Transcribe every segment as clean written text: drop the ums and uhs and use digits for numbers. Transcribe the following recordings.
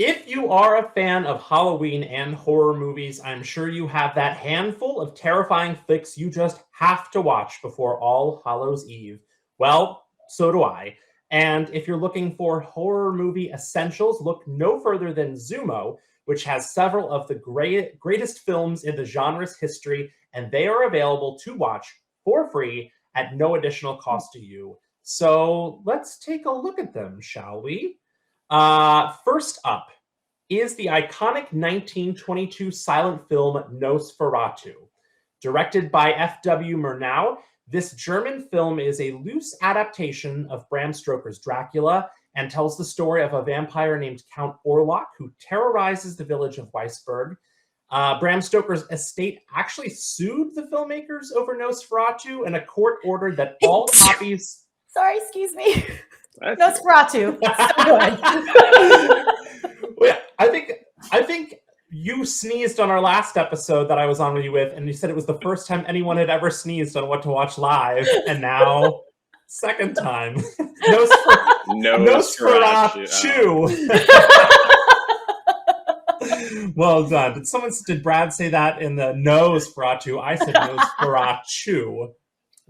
If you are a fan of Halloween and horror movies, I'm sure you have that handful of terrifying flicks you just have to watch before All Hallows Eve. Well, so do I. And if you're looking for horror movie essentials, look no further than Xumo, which has several of the greatest films in the genre's history, and they are available to watch for free at no additional cost to you. So let's take a look at them, shall we? First up is the iconic 1922 silent film Nosferatu. Directed by F.W. Murnau, this German film is a loose adaptation of Bram Stoker's Dracula and tells the story of a vampire named Count Orlok who terrorizes the village of Weisberg. Bram Stoker's estate actually sued the filmmakers over Nosferatu, and a court ordered that all copies... Sorry, excuse me. Nosferatu. So good. Well, I think you sneezed on our last episode that I was on with you with, and you said it was the first time anyone had ever sneezed on What to Watch Live, and now second time. Nosferatu. Well done. Did Brad say that in the Nosferatu? I said Nosferatu.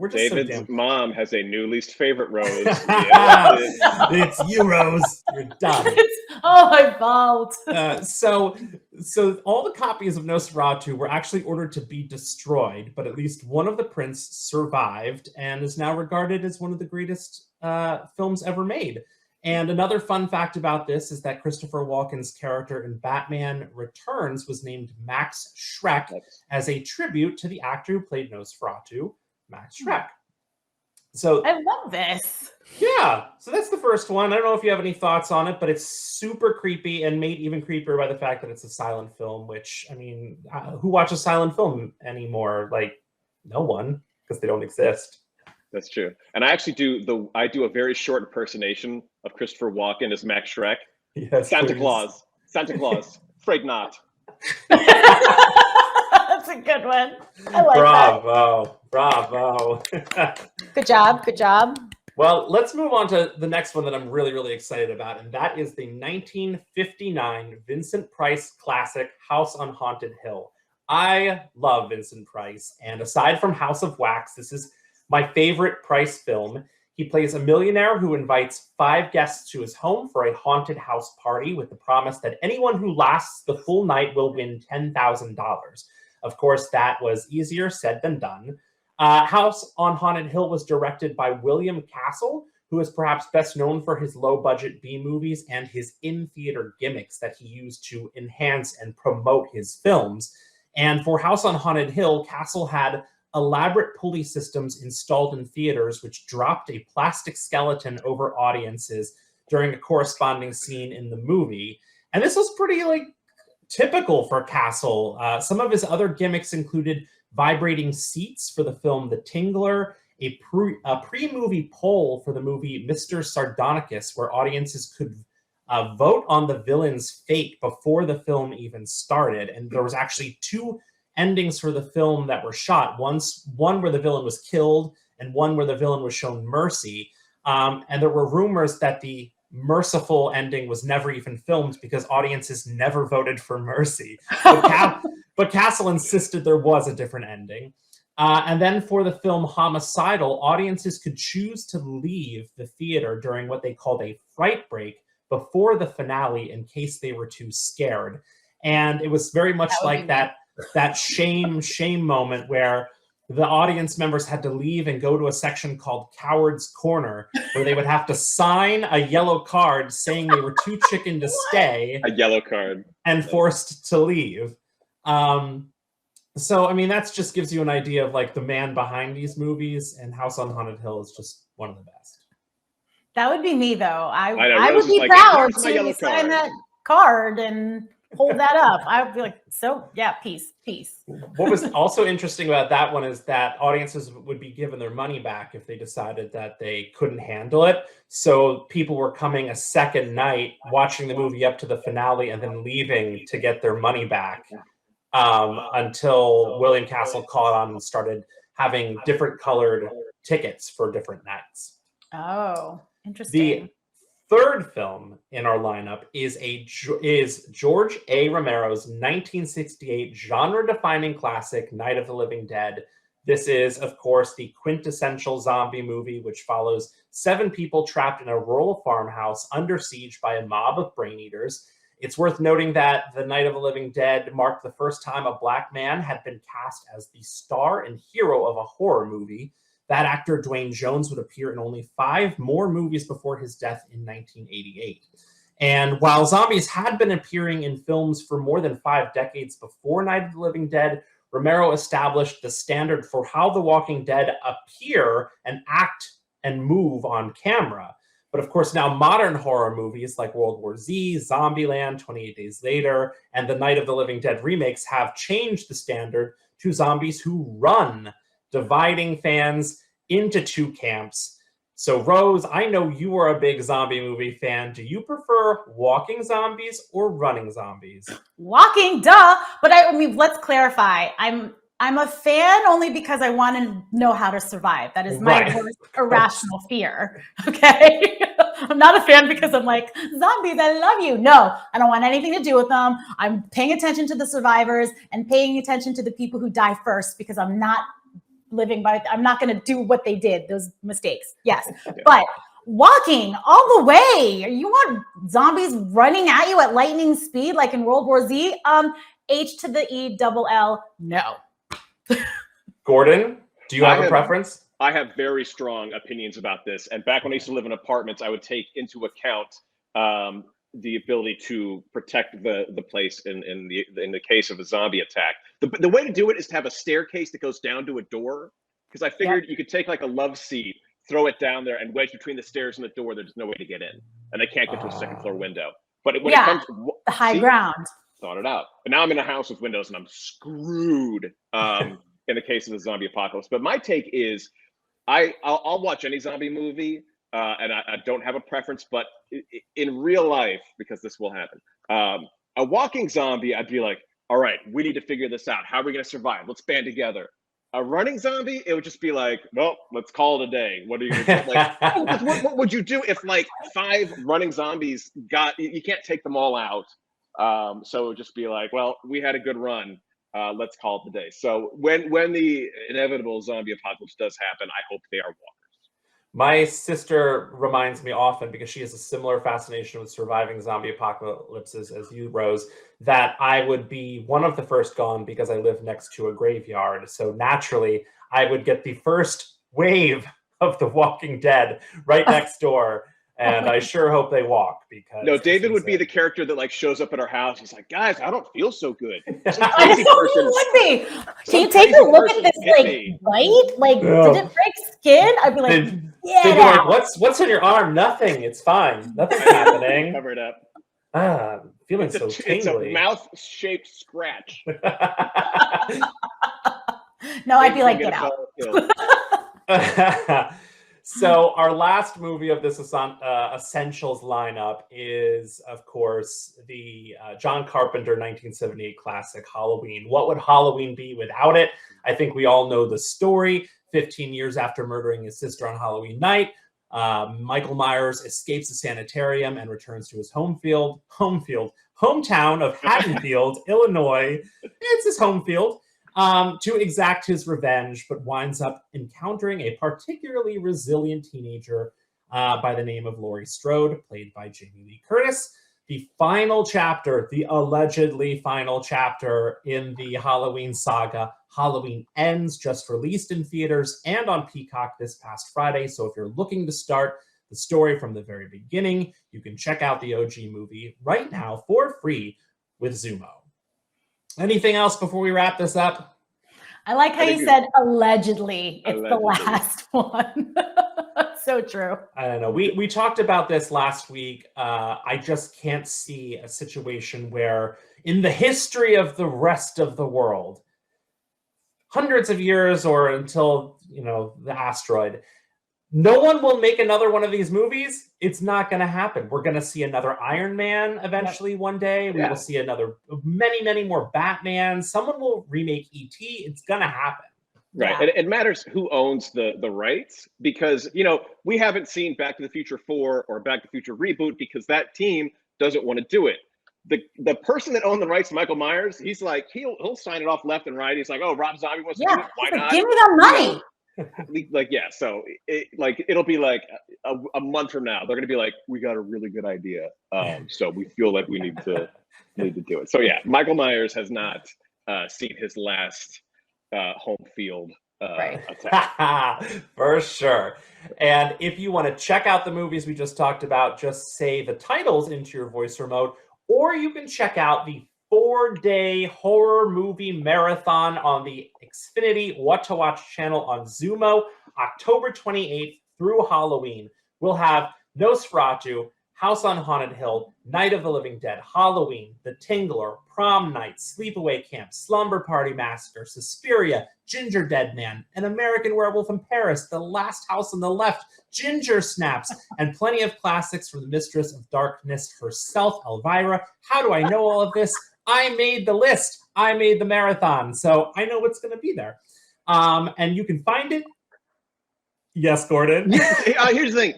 David's mom has a new least favorite, Rose. It's you, Rose. You're done. My fault. So all the copies of Nosferatu were actually ordered to be destroyed, but at least one of the prints survived and is now regarded as one of the greatest films ever made. And another fun fact about this is that Christopher Walken's character in Batman Returns was named Max Schreck as a tribute to the actor who played Nosferatu, Max Schreck. So I love this. Yeah, so that's the first one. I don't know if you have any thoughts on it, but it's super creepy and made even creepier by the fact that it's a silent film, which, I mean, who watches silent film anymore? Like, no one, because they don't exist. That's true. And I actually do a very short impersonation of Christopher Walken as Max Schreck. Yes, Santa please. Claus, afraid not. That's a good one. I like Bravo. Bravo. Good job. Well, let's move on to the next one that I'm really, really excited about, and that is the 1959 Vincent Price classic, House on Haunted Hill. I love Vincent Price, and aside from House of Wax, this is my favorite Price film. He plays a millionaire who invites 5 guests to his home for a haunted house party with the promise that anyone who lasts the full night will win $10,000. Of course, that was easier said than done. House on Haunted Hill was directed by William Castle, who is perhaps best known for his low-budget B-movies and his in-theater gimmicks that he used to enhance and promote his films. And for House on Haunted Hill, Castle had elaborate pulley systems installed in theaters which dropped a plastic skeleton over audiences during a corresponding scene in the movie. And this was pretty, typical for Castle. Some of his other gimmicks included vibrating seats for the film The Tingler, a pre-movie poll for the movie Mr. Sardonicus, where audiences could vote on the villain's fate before the film even started. And there was actually 2 endings for the film that were shot. One where the villain was killed and one where the villain was shown mercy. And there were rumors that the merciful ending was never even filmed because audiences never voted for mercy. But Castle insisted there was a different ending. And then for the film Homicidal, audiences could choose to leave the theater during what they called a fright break before the finale in case they were too scared. And it was very much like that shame moment where the audience members had to leave and go to a section called Coward's Corner, where they would have to sign a yellow card saying they were too chicken to stay. A yellow card. And forced to leave. So, I mean, that just gives you an idea of the man behind these movies, and House on Haunted Hill is just one of the best. That would be me, though. I would be proud to sign that card and hold that up. I would be like, so yeah, peace. What was also interesting about that one is that audiences would be given their money back if they decided that they couldn't handle it. So people were coming a second night, watching the movie up to the finale, and then leaving to get their money back until William Castle caught on and started having different colored tickets for different nights. Oh, interesting. third film in our lineup is George A. Romero's 1968 genre-defining classic, Night of the Living Dead. This is, of course, the quintessential zombie movie, which follows 7 people trapped in a rural farmhouse under siege by a mob of brain eaters. It's worth noting that The Night of the Living Dead marked the first time a Black man had been cast as the star and hero of a horror movie. That actor, Dwayne Jones, would appear in only 5 more movies before his death in 1988. And while zombies had been appearing in films for more than 5 decades before Night of the Living Dead, Romero established the standard for how the Walking Dead appear and act and move on camera. But of course, now modern horror movies like World War Z, Zombieland, 28 Days Later, and the Night of the Living Dead remakes have changed the standard to zombies who run, dividing fans into 2 camps. So Rose, I know you are a big zombie movie fan. Do you prefer walking zombies or running zombies? Walking, duh. But I mean, let's clarify. I'm a fan only because I want to know how to survive. That is my worst irrational fear. Okay. I'm not a fan because I'm like, zombies, I love you. No, I don't want anything to do with them. I'm paying attention to the survivors and paying attention to the people who die first because I'm not I'm not going to do what they did, those mistakes. Yes. But walking all the way, you want zombies running at you at lightning speed like in World War Z? H to the E double L, no. Gordon, do you have a preference? I have very strong opinions about this. And back when I used to live in apartments, I would take into account the ability to protect the place in the case of a zombie attack. The way to do it is to have a staircase that goes down to a door, because I figured you could take like a love seat, throw it down there, and wedge between the stairs and the door. There's no way to get in, and they can't get to a second floor window. But when it comes to the high ground, thought it out. But now I'm in a house with windows, and I'm screwed in the case of the zombie apocalypse. But my take is, I'll watch any zombie movie. And I don't have a preference, but in real life, because this will happen, a walking zombie, I'd be like, all right, we need to figure this out. How are we going to survive? Let's band together. A running zombie, it would just be like, well, let's call it a day. What are you going to do? Like, what would you do if like 5 running zombies you can't take them all out. So it would just be like, well, we had a good run. Let's call it the day. So when the inevitable zombie apocalypse does happen, I hope they are walkers. My sister reminds me often, because she has a similar fascination with surviving zombie apocalypses as you, Rose, that I would be one of the first gone because I live next to a graveyard. So naturally, I would get the first wave of the Walking Dead right next door. And I sure hope they walk, because no, David would be the character that like shows up at our house. He's like, guys, I don't feel so good. I would be. Can you take a look at this like bite? Like, did it break skin? I'd be like, they'd be like, what's in your arm? Nothing. It's fine. Nothing's happening. Cover it up. I'm feeling so tingly. It's a mouth-shaped scratch. No, I'd be like, get out. So our last movie of this Essentials lineup is, of course, the John Carpenter 1978 classic Halloween. What would Halloween be without it? I think we all know the story. 15 years after murdering his sister on Halloween night, Michael Myers escapes the sanitarium and returns to his hometown of Haddonfield, Illinois. It's his home field. To exact his revenge, but winds up encountering a particularly resilient teenager by the name of Laurie Strode, played by Jamie Lee Curtis. The final chapter, the allegedly final chapter in the Halloween saga, Halloween Ends, just released in theaters and on Peacock this past Friday. So if you're looking to start the story from the very beginning, you can check out the OG movie right now for free with Xumo. Anything else before we wrap this up? I like how you said allegedly. It's the last one. So true. I don't know. We talked about this last week. I just can't see a situation where in the history of the rest of the world, hundreds of years or until, the asteroid, no one will make another one of these movies. It's not going to happen. We're going to see another Iron Man eventually one day. We will see many more Batman. Someone will remake E.T. It's going to happen. Right. Yeah. And it matters who owns the rights, because, we haven't seen Back to the Future 4 or Back to the Future reboot because that team doesn't want to do it. The person that owned the rights, Michael Myers, he's like, he'll sign it off left and right. He's like, oh, Rob Zombie wants to do Yeah. it. Why He's like, not? give me the money. So it'll be like a month from now. They're going to be like, we got a really good idea. So we feel like we need to do it. So yeah, Michael Myers has not seen his last home field attack. For sure. And if you want to check out the movies we just talked about, just say the titles into your voice remote, or you can check out the 4-day horror movie marathon on the Xfinity What to Watch channel on Xumo, October 28th through Halloween. We'll have Nosferatu, House on Haunted Hill, Night of the Living Dead, Halloween, The Tingler, Prom Night, Sleepaway Camp, Slumber Party Massacre, Suspiria, Ginger Dead Man, An American Werewolf in Paris, The Last House on the Left, Ginger Snaps, and plenty of classics from the Mistress of Darkness herself, Elvira. How do I know all of this? I made the list. I made the marathon. So I know what's going to be there. And you can find it. Yes, Gordon. Here's the thing.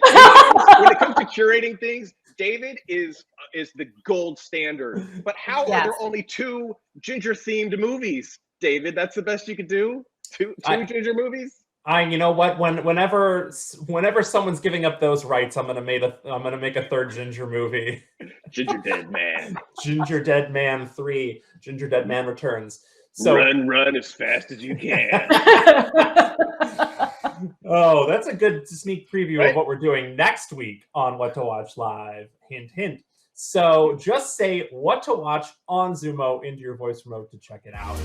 When it comes to curating things, David is the gold standard. But how are there only 2 ginger-themed movies, David? That's the best you could do? Two ginger movies? You know what? Whenever someone's giving up those rights, I'm gonna make a 3rd ginger movie. Ginger Dead Man. Ginger Dead Man 3. Ginger Dead Man Returns. So run as fast as you can. Oh, that's a good sneak preview of what we're doing next week on What to Watch Live. Hint, hint. So just say What to Watch on Xumo into your voice remote to check it out.